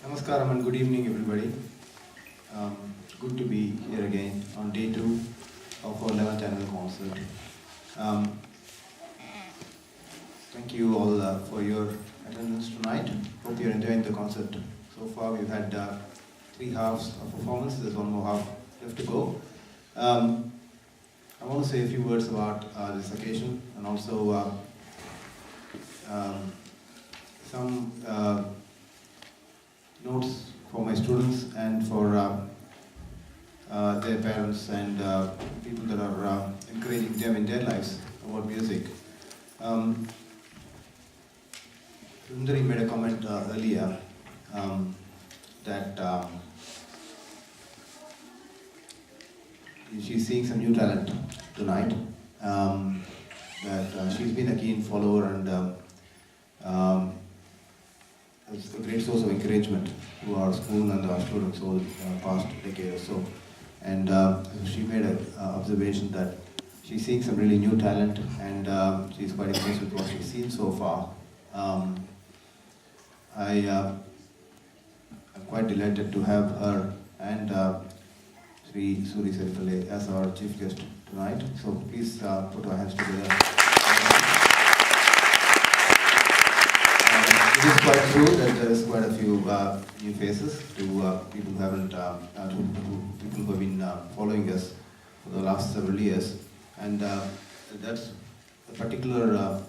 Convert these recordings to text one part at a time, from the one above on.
Namaskaram and good evening, everybody. Good to be here again on day 2 of our 11th annual concert. Thank you all for your attendance tonight. Hope you're enjoying the concert. So far, we've had 3 halves of performance. There's one more half left to go. I want to say a few words about this occasion and also some notes for my students and for their parents and people that are encouraging them in their lives about music. Sundari made a comment earlier that she's seeing some new talent tonight, that she's been a keen follower and it's a great source of encouragement to our school and our students over the past decade or so. And she made an observation that she's seeing some really new talent and she's quite impressed with what she's seen so far. I'm quite delighted to have her and Shri Saripalle as our chief guest tonight. So please put our hands together. It is quite true that there is quite a few new faces to people who haven't, people who have been following us for the last several years, and that's a particular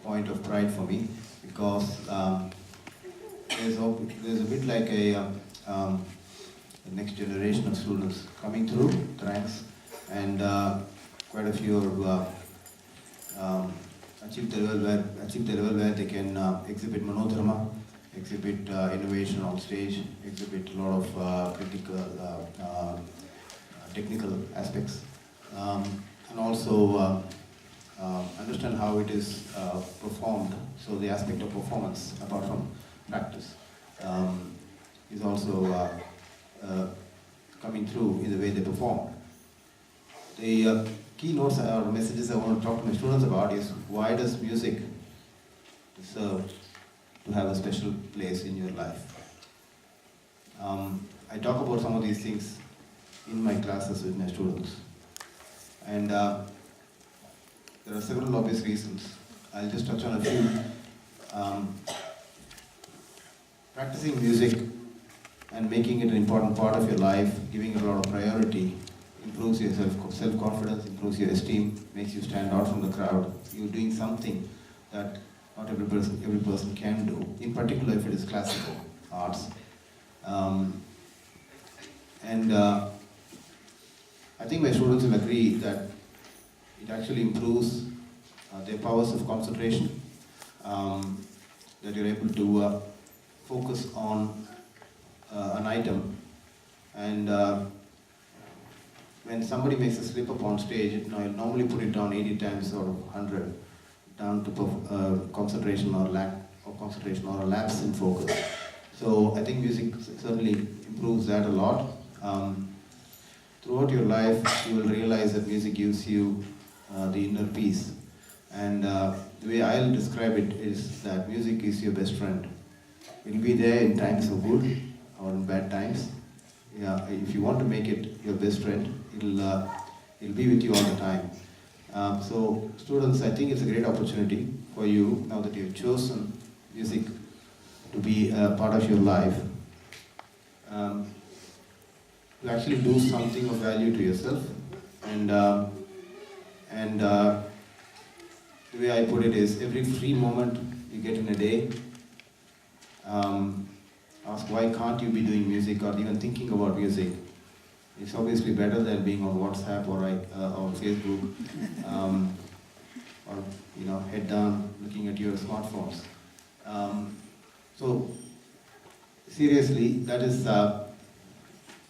point of pride for me because there's a bit like a the next generation of students coming through the ranks, and quite a few have achieved the level where they can exhibit monodharma, exhibit innovation on stage, exhibit a lot of critical, technical aspects, and also understand how it is performed. So the aspect of performance, apart from practice, is also coming through in the way they perform. The keynotes or messages I want to talk to my students about is why does music deserve to have a special place in your life? I talk about some of these things in my classes with my students, and there are several obvious reasons. I'll just touch on a few. Practicing music and making it an important part of your life, giving it a lot of priority, improves your self-confidence, improves your esteem, makes you stand out from the crowd. You're doing something that not every person can do, in particular if it is classical arts. And I think my students will agree that it actually improves their powers of concentration, that you're able to focus on an item, and when somebody makes a slip up on stage, I'll normally put it down 80 times out of 100, down to concentration or lack of concentration or a lapse in focus. So I think music certainly improves that a lot. Throughout your life, you will realize that music gives you the inner peace. And the way I'll describe it is that music is your best friend. It will be there in times of good or in bad times. Yeah, if you want to make it your best friend, it'll be with you all the time. So students, I think it's a great opportunity for you, now that you've chosen music to be a part of your life, to actually do something of value to yourself. And the way I put it is, every free moment you get in a day, ask why can't you be doing music or even thinking about music. It's obviously better than being on WhatsApp or on Facebook, or head down looking at your smartphones. So seriously, that is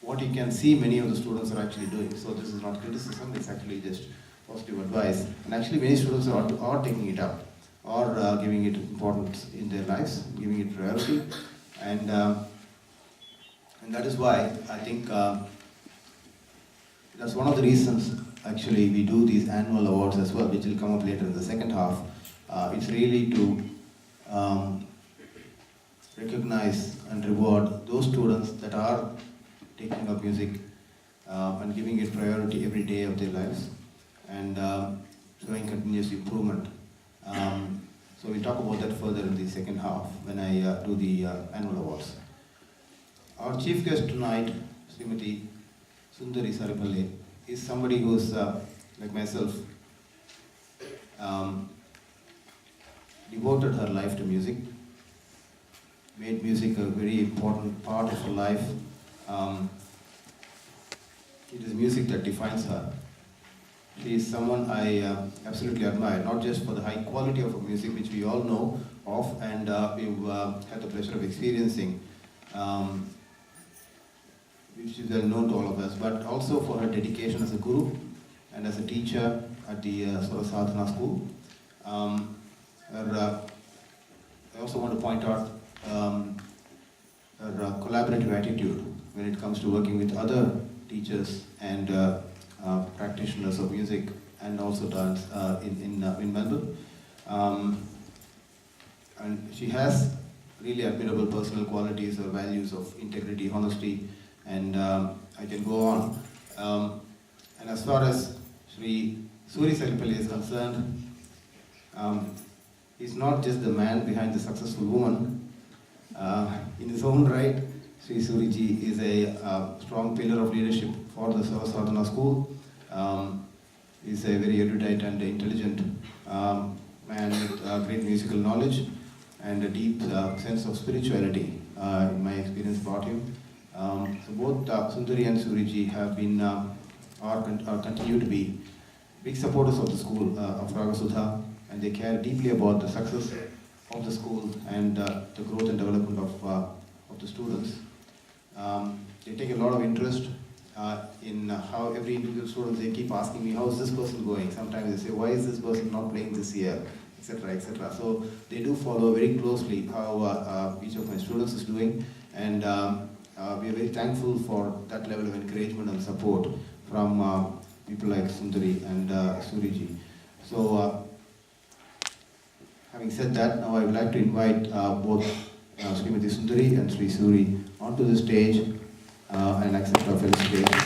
what you can see many of the students are actually doing. So this is not criticism; it's actually just positive advice. And actually, many students are taking it up, or giving it importance in their lives, giving it priority, and that is why I think. That's one of the reasons, actually, we do these annual awards as well, which will come up later in the second half. It's really to recognize and reward those students that are taking up music and giving it priority every day of their lives and showing continuous improvement. So we'll talk about that further in the second half when I do the annual awards. Our chief guest tonight, Srimati Sundari Saripalle, is somebody who's like myself, devoted her life to music, made music a very important part of her life. It is music that defines her. She is someone I absolutely admire, not just for the high quality of her music, which we all know of and we've had the pleasure of experiencing, which is well known to all of us, but also for her dedication as a guru and as a teacher at the Sura Sadhana school. I also want to point out her collaborative attitude when it comes to working with other teachers and practitioners of music and also dance in Melbourne. And she has really admirable personal qualities or values of integrity, honesty, and I can go on. And as far as Shri Suri Saripalle is concerned, he's not just the man behind the successful woman. In his own right, Shri Suriji is a strong pillar of leadership for the Sura Sadhana school. He's a very erudite and intelligent man with great musical knowledge and a deep sense of spirituality, in my experience, about him. So both Sundari and Suriji have been, or continue to be, big supporters of the school of Raaga Sudha, and they care deeply about the success of the school and the growth and development of the students. They take a lot of interest in how every individual student, they keep asking me, how is this person going? Sometimes they say, why is this person not playing this year, etc., etc. So they do follow very closely how each of my students is doing, and we are very thankful for that level of encouragement and support from people like Sundari and Suriji. So having said that, now I would like to invite both Srimati Sundari and Sri Suri onto the stage and accept our felicitation.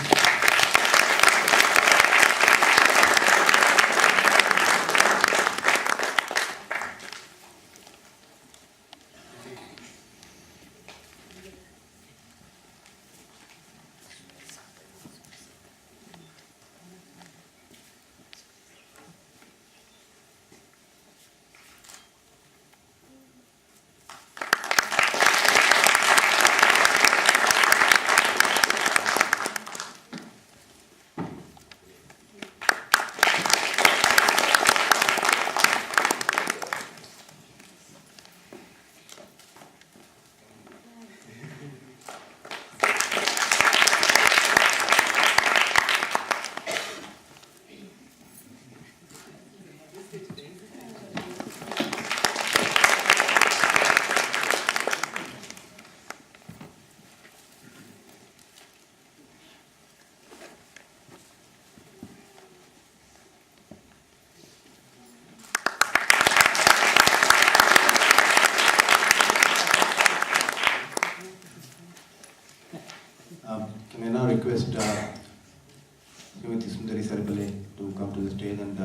Can I now request Srimati Sundari Saripalle to come to the stage and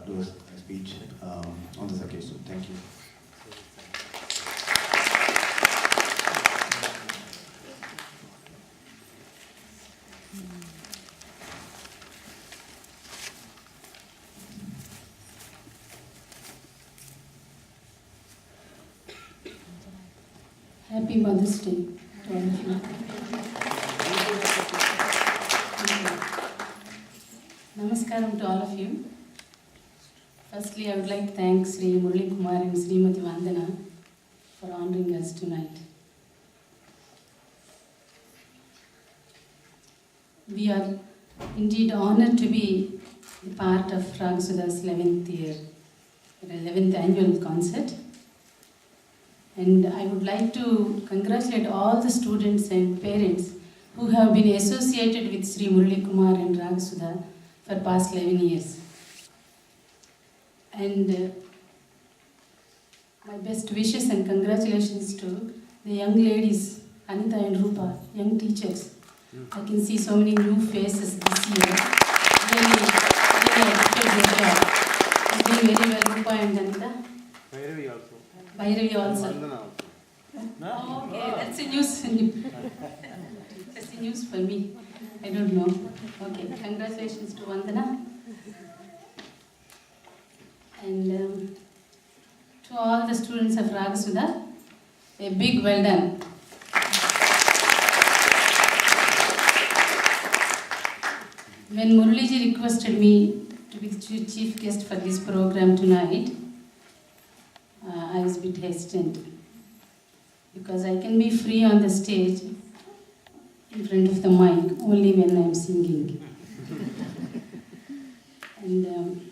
do a speech on this occasion. Thank you. Happy Mother's Day to all of you. Namaskaram to all of you. Firstly, I would like to thank Shri Murali Kumar and Srimati Vandana for honoring us tonight. We are indeed honored to be a part of Raaga Sudha's 11th annual concert. And I would like to congratulate all the students and parents who have been associated with Shri Murali Kumar and Raaga Sudha for past 11 years. And my best wishes and congratulations to the young ladies, Anita and Rupa, young teachers. I can see so many new faces this year. Really, really appreciate their job. It's doing very well, Rupa and Anita. Bhairavi also. Bhairavi also. Vandana also. Oh, okay, that's a news. That's a news for me. I don't know. Okay, congratulations to Vandana. And to all the students of Raaga Sudha, a big well done. When Muraliji requested me to be the chief guest for this program tonight, I was a bit hesitant because I can be free on the stage in front of the mic only when I am singing. And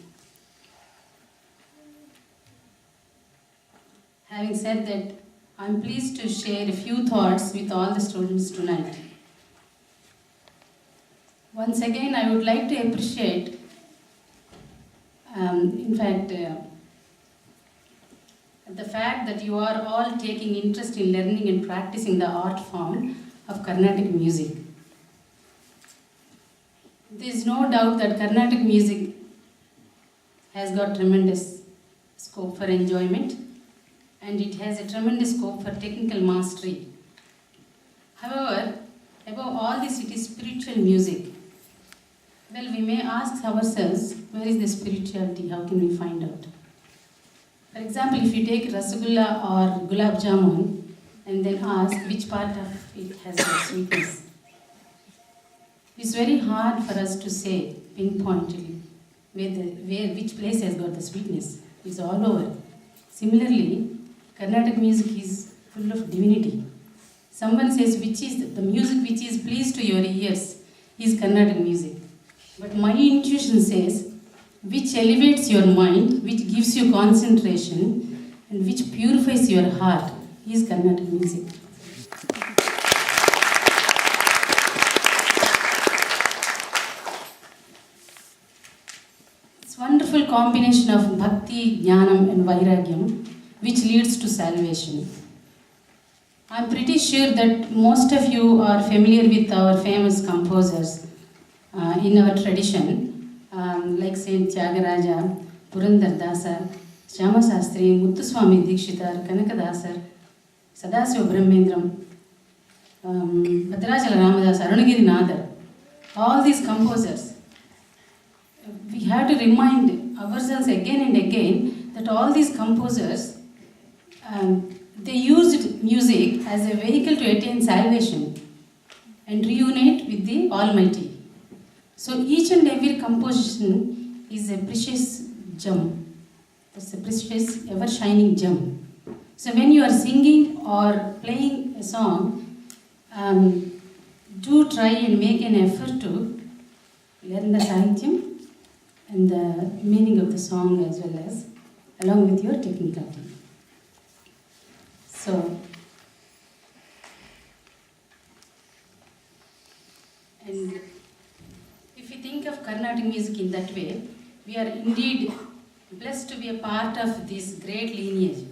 having said that, I am pleased to share a few thoughts with all the students tonight. Once again, I would like to appreciate, the fact that you are all taking interest in learning and practicing the art form of Carnatic music. There is no doubt that Carnatic music has got tremendous scope for enjoyment, and it has a tremendous scope for technical mastery. However, above all this, it is spiritual music. Well, we may ask ourselves, where is the spirituality? How can we find out? For example, if you take Rasgulla or Gulab Jamun and then ask which part of it has the sweetness, it's very hard for us to say pinpointedly which place has got the sweetness. It's all over. Similarly, Carnatic music is full of divinity. Someone says which is the music which is pleased to your ears is Carnatic music. But my intuition says which elevates your mind, which gives you concentration, and which purifies your heart is Carnatic music. It's a wonderful combination of bhakti, jnanam and vairagyam, which leads to salvation. I'm pretty sure that most of you are familiar with our famous composers in our tradition, like Saint Tyagaraja, Purandar Dasar, Shyama Sastri, Muthuswami Dikshitar, Kanakadasar, Sadasiva Brahmendram, Bhadrachala Ramadas, Arunagiri Nadar. All these composers, we have to remind ourselves again and again that all these composers, they used music as a vehicle to attain salvation and reunite with the Almighty. So each and every composition is a precious gem. It's a precious, ever-shining gem. So when you are singing or playing a song, do try and make an effort to learn the sahityam and the meaning of the song as well as along with your technicality. So, and if you think of Carnatic music in that way, we are indeed blessed to be a part of this great lineage.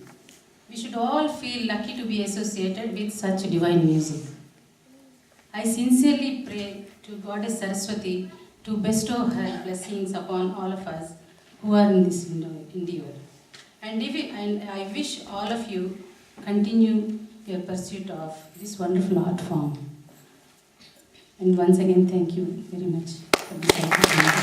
We should all feel lucky to be associated with such divine music. I sincerely pray to Goddess Saraswati to bestow her blessings upon all of us who are in this endeavor. And I wish all of you continue your pursuit of this wonderful art form. And once again, thank you very much for this opportunity.